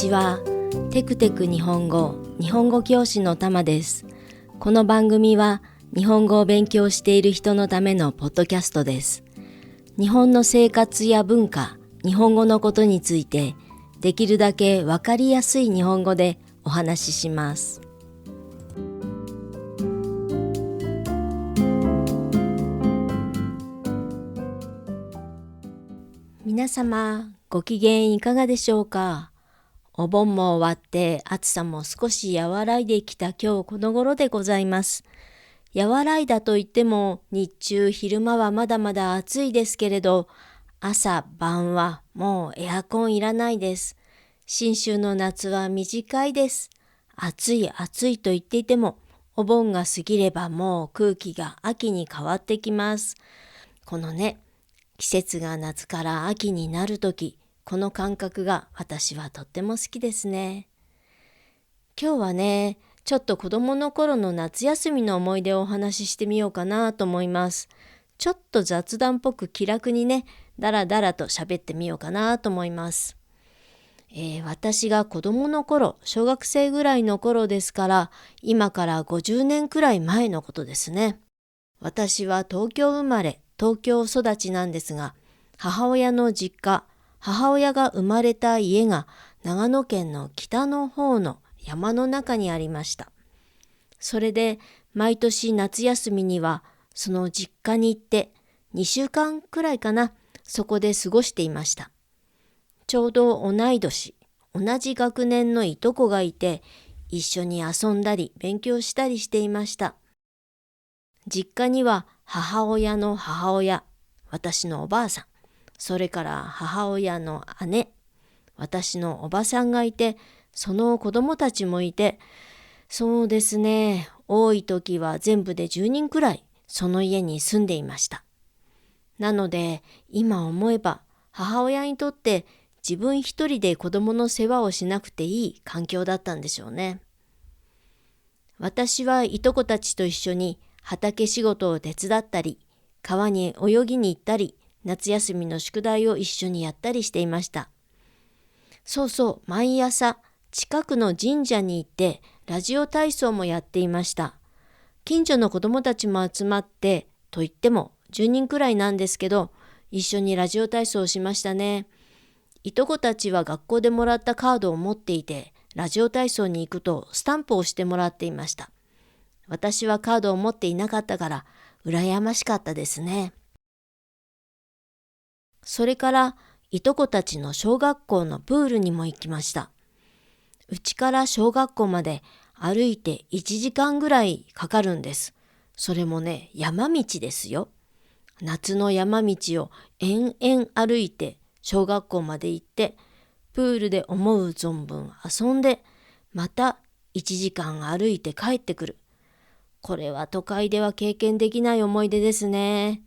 ちは。テクテク日本語教師のたまです。この番組は日本語を勉強している人のためのポッドキャストです。日本の生活や文化、日本語のことについてできるだけわかりやすい日本語でお話しします。皆様、ご機嫌いかがでしょうか？お盆も終わって暑さも少し和らいできた今日この頃でございます。和らいだといっても日中昼間はまだまだ暑いですけれど、朝晩はもうエアコンいらないです。信州の夏は短いです。暑いと言っていてもお盆が過ぎればもう空気が秋に変わってきます。この季節が夏から秋になるとき、この感覚が私はとっても好きですね。今日はちょっと子供の頃の夏休みの思い出をお話ししてみようかなと思います。ちょっと雑談っぽく気楽にだらだらと喋ってみようかなと思います。私が子供の頃、小学生ぐらいの頃ですから、今から50年くらい前のことですね。私は東京生まれ、東京育ちなんですが、母親の実家、母親が生まれた家が長野県の北の方の山の中にありました。それで毎年夏休みにはその実家に行って2週間くらいかな、そこで過ごしていました。ちょうど同い年、同じ学年のいとこがいて、一緒に遊んだり勉強したりしていました。実家には母親の母親、私のおばあさん、それから母親の姉、私のおばさんがいて、その子供たちもいて、そうですね、多い時は全部で10人くらいその家に住んでいました。なので今思えば母親にとって自分一人で子供の世話をしなくていい環境だったんでしょうね。私はいとこたちと一緒に畑仕事を手伝ったり、川に泳ぎに行ったり、夏休みの宿題を一緒にやったりしていました。そうそう、毎朝近くの神社に行ってラジオ体操もやっていました。近所の子供たちも集まって、といっても10人くらいなんですけど、一緒にラジオ体操をしましたね。いとこたちは学校でもらったカードを持っていて、ラジオ体操に行くとスタンプをしてもらっていました。私はカードを持っていなかったから羨ましかったですね。それからいとこたちの小学校のプールにも行きました。うちから小学校まで歩いて1時間ぐらいかかるんです。それも山道ですよ。夏の山道を延々歩いて小学校まで行って、プールで思う存分遊んで、また1時間歩いて帰ってくる。これは都会では経験できない思い出ですね。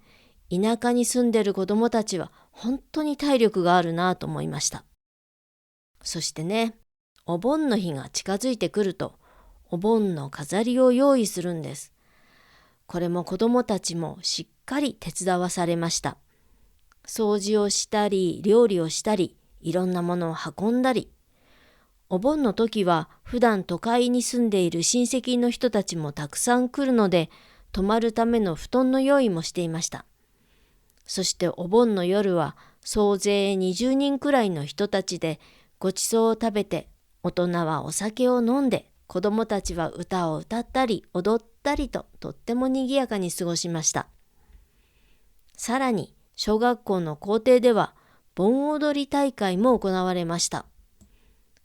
田舎に住んでる子供たちは本当に体力があるなと思いました。そしてお盆の日が近づいてくると、お盆の飾りを用意するんです。これも子供たちもしっかり手伝わされました。掃除をしたり、料理をしたり、いろんなものを運んだり。お盆の時は普段都会に住んでいる親戚の人たちもたくさん来るので、泊まるための布団の用意もしていました。そしてお盆の夜は総勢20人くらいの人たちでごちそうを食べて、大人はお酒を飲んで、子供たちは歌を歌ったり踊ったりと、とっても賑やかに過ごしました。さらに小学校の校庭では盆踊り大会も行われました。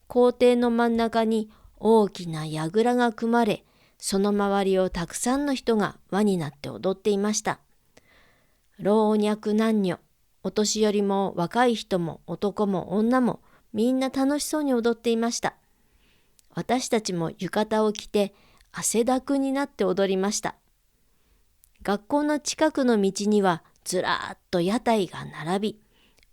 校庭の真ん中に大きな櫓が組まれ、その周りをたくさんの人が輪になって踊っていました。老若男女、お年寄りも若い人も男も女もみんな楽しそうに踊っていました。私たちも浴衣を着て汗だくになって踊りました。学校の近くの道にはずらーっと屋台が並び、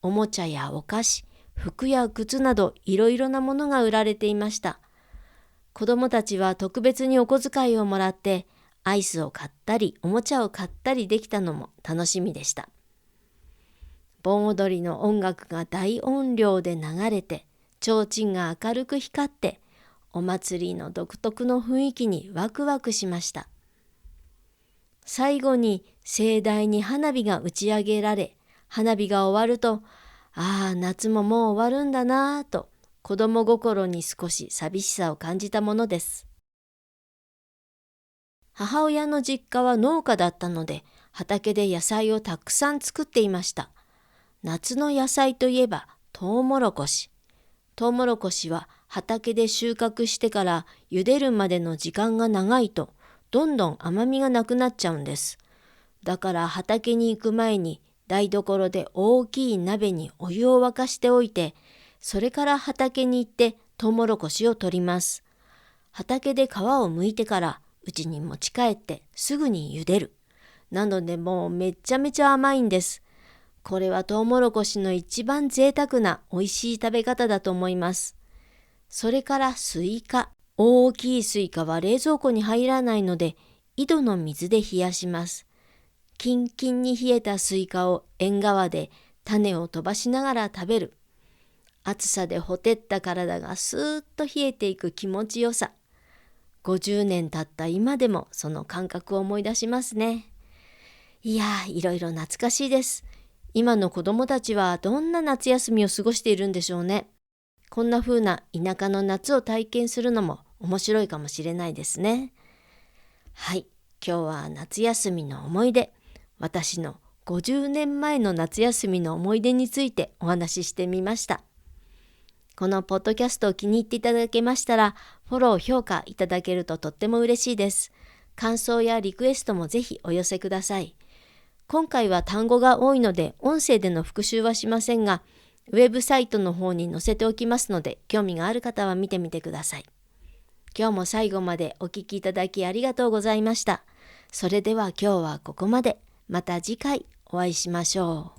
おもちゃやお菓子、服や靴などいろいろなものが売られていました。子供たちは特別にお小遣いをもらってアイスを買ったりおもちゃを買ったりできたのも楽しみでした。盆踊りの音楽が大音量で流れて、提灯が明るく光って、お祭りの独特の雰囲気にワクワクしました。最後に盛大に花火が打ち上げられ、花火が終わると、ああ、夏ももう終わるんだなぁと、子供心に少し寂しさを感じたものです。母親の実家は農家だったので、畑で野菜をたくさん作っていました。夏の野菜といえばトウモロコシ。トウモロコシは畑で収穫してから茹でるまでの時間が長いと、どんどん甘みがなくなっちゃうんです。だから畑に行く前に台所で大きい鍋にお湯を沸かしておいて、それから畑に行ってトウモロコシを取ります。畑で皮を剥いてから家に持ち帰ってすぐに茹でる。なのでもうめちゃめちゃ甘いんです。これはトウモロコシの一番贅沢な美味しい食べ方だと思います。それからスイカ。大きいスイカは冷蔵庫に入らないので、井戸の水で冷やします。キンキンに冷えたスイカを縁側で種を飛ばしながら食べる。暑さでほてった体がスーッと冷えていく気持ちよさ。50年経った今でもその感覚を思い出しますね。いやー、いろいろ懐かしいです。今の子供たちはどんな夏休みを過ごしているんでしょうね。こんな風な田舎の夏を体験するのも面白いかもしれないですね。はい、今日は夏休みの思い出、私の50年前の夏休みの思い出についてお話ししてみました。このポッドキャストを気に入っていただけましたら、フォロー、評価いただけるととっても嬉しいです。感想やリクエストもぜひお寄せください。今回は単語が多いので、音声での復習はしませんが、ウェブサイトの方に載せておきますので、興味がある方は見てみてください。今日も最後までお聞きいただきありがとうございました。それでは今日はここまで。また次回お会いしましょう。